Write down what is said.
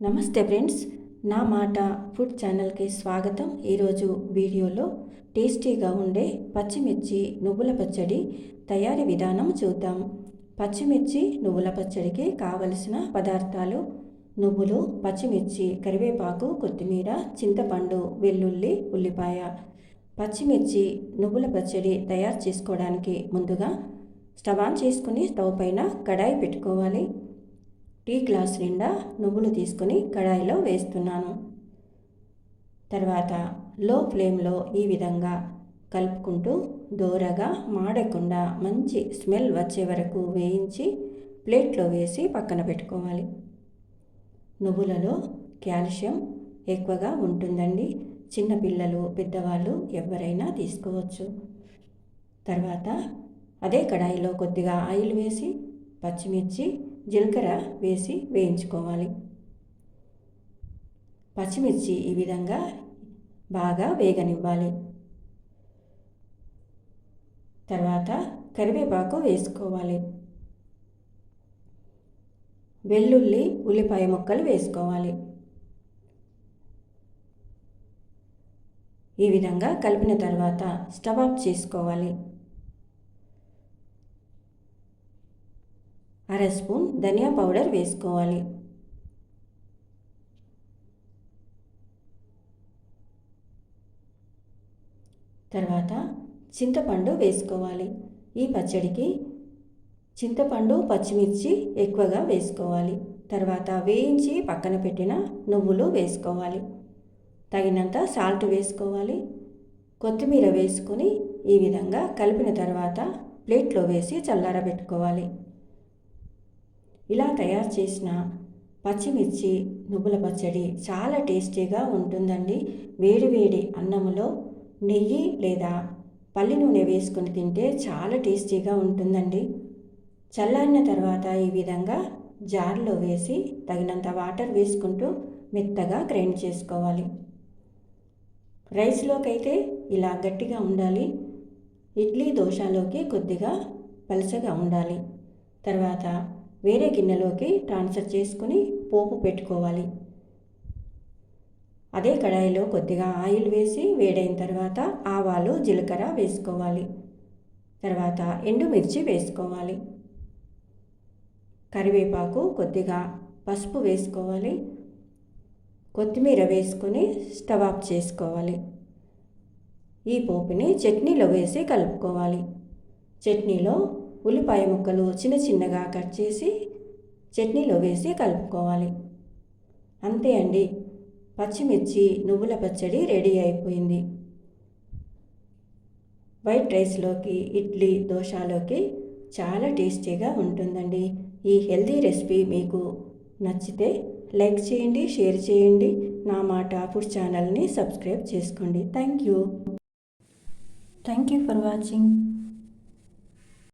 నమస్తే ఫ్రెండ్స్, నా మాట ఫుడ్ ఛానల్కి స్వాగతం. ఈరోజు వీడియోలో టేస్టీగా ఉండే పచ్చిమిర్చి నువ్వుల పచ్చడి తయారీ విధానం చూద్దాం. పచ్చిమిర్చి నువ్వుల పచ్చడికి కావలసిన పదార్థాలు: నువ్వులు, పచ్చిమిర్చి, కరివేపాకు, కొత్తిమీర, చింతపండు, వెల్లుల్లి, ఉల్లిపాయ. పచ్చిమిర్చి నువ్వుల పచ్చడి తయారు చేసుకోవడానికి ముందుగా స్టవ్ ఆన్ చేసుకుని స్టవ్ పైన కడాయి పెట్టుకోవాలి. టీ గ్లాస్ నిండా నువ్వులు తీసుకొని కడాయిలో వేస్తున్నాను. తర్వాత లో ఫ్లేమ్లో ఈ విధంగా కలుపుకుంటూ దోరగా మాడకుండా మంచి స్మెల్ వచ్చే వరకు వేయించి ప్లేట్లో వేసి పక్కన పెట్టుకోవాలి. నువ్వులలో కాల్షియం ఎక్కువగా ఉంటుందండి. చిన్నపిల్లలు, పెద్దవాళ్ళు ఎవరైనా తీసుకోవచ్చు. తర్వాత అదే కడాయిలో కొద్దిగా ఆయిల్ వేసి పచ్చిమిర్చి, జీలకర్ర వేసి వేయించుకోవాలి. పచ్చిమిర్చి ఈ విధంగా బాగా వేగనివ్వాలి. తర్వాత కరివేపాకు వేసుకోవాలి. వెల్లుల్లి, ఉల్లిపాయ ముక్కలు వేసుకోవాలి. ఈ విధంగా కలిపిన తర్వాత స్టవ్ ఆఫ్ చేసుకోవాలి. అర స్పూన్ ధనియా పౌడర్ వేసుకోవాలి. తర్వాత చింతపండు వేసుకోవాలి. ఈ పచ్చడికి చింతపండు, పచ్చిమిర్చి ఎక్కువగా వేసుకోవాలి. తర్వాత వేయించి పక్కన పెట్టిన నువ్వులు వేసుకోవాలి. తగినంత సాల్ట్ వేసుకోవాలి. కొత్తిమీర వేసుకొని ఈ విధంగా కలిపిన తర్వాత ప్లేట్లో వేసి చల్లారబెట్టుకోవాలి. ఇలా తయారు చేసిన పచ్చిమిర్చి నువ్వుల పచ్చడి చాలా టేస్టీగా ఉంటుందండి. వేడివేడి అన్నములో నెయ్యి లేదా పల్లి నూనె వేసుకొని తింటే చాలా టేస్టీగా ఉంటుందండి. చల్లారిన తర్వాత ఈ విధంగా జార్లో వేసి తగినంత వాటర్ వేసుకుంటూ మెత్తగా గ్రైండ్ చేసుకోవాలి. రైస్లోకైతే ఇలా గట్టిగా ఉండాలి. ఇడ్లీ, దోశలోకి కొద్దిగా పలచగా ఉండాలి. తర్వాత వేరే గిన్నెలోకి ట్రాన్స్ఫర్ చేసుకుని పోపు పెట్టుకోవాలి. అదే కడాయిలో కొద్దిగా ఆయిల్ వేసి వేడైన తర్వాత ఆవాలు, జీలకర్ర వేసుకోవాలి. తర్వాత ఎండుమిర్చి వేసుకోవాలి. కరివేపాకు, కొద్దిగా పసుపు వేసుకోవాలి. కొత్తిమీర వేసుకొని స్టవ్ ఆఫ్ చేసుకోవాలి. ఈ పోపుని చట్నీలో వేసి కలుపుకోవాలి. చట్నీలో ఉల్లిపాయ ముక్కలు చిన్న చిన్నగా కట్ చేసి చట్నీలో వేసి కలుపుకోవాలి. అంతే అండి, పచ్చిమిర్చి నువ్వుల పచ్చడి రెడీ అయిపోయింది. వైట్ రైస్లోకి, ఇడ్లీ, దోశలోకి చాలా టేస్టీగా ఉంటుందండి. ఈ హెల్తీ రెసిపీ మీకు నచ్చితే లైక్ చేయండి, షేర్ చేయండి. నా మాట ఫుడ్ ఛానల్ని సబ్స్క్రైబ్ చేసుకోండి. Thank you for watching.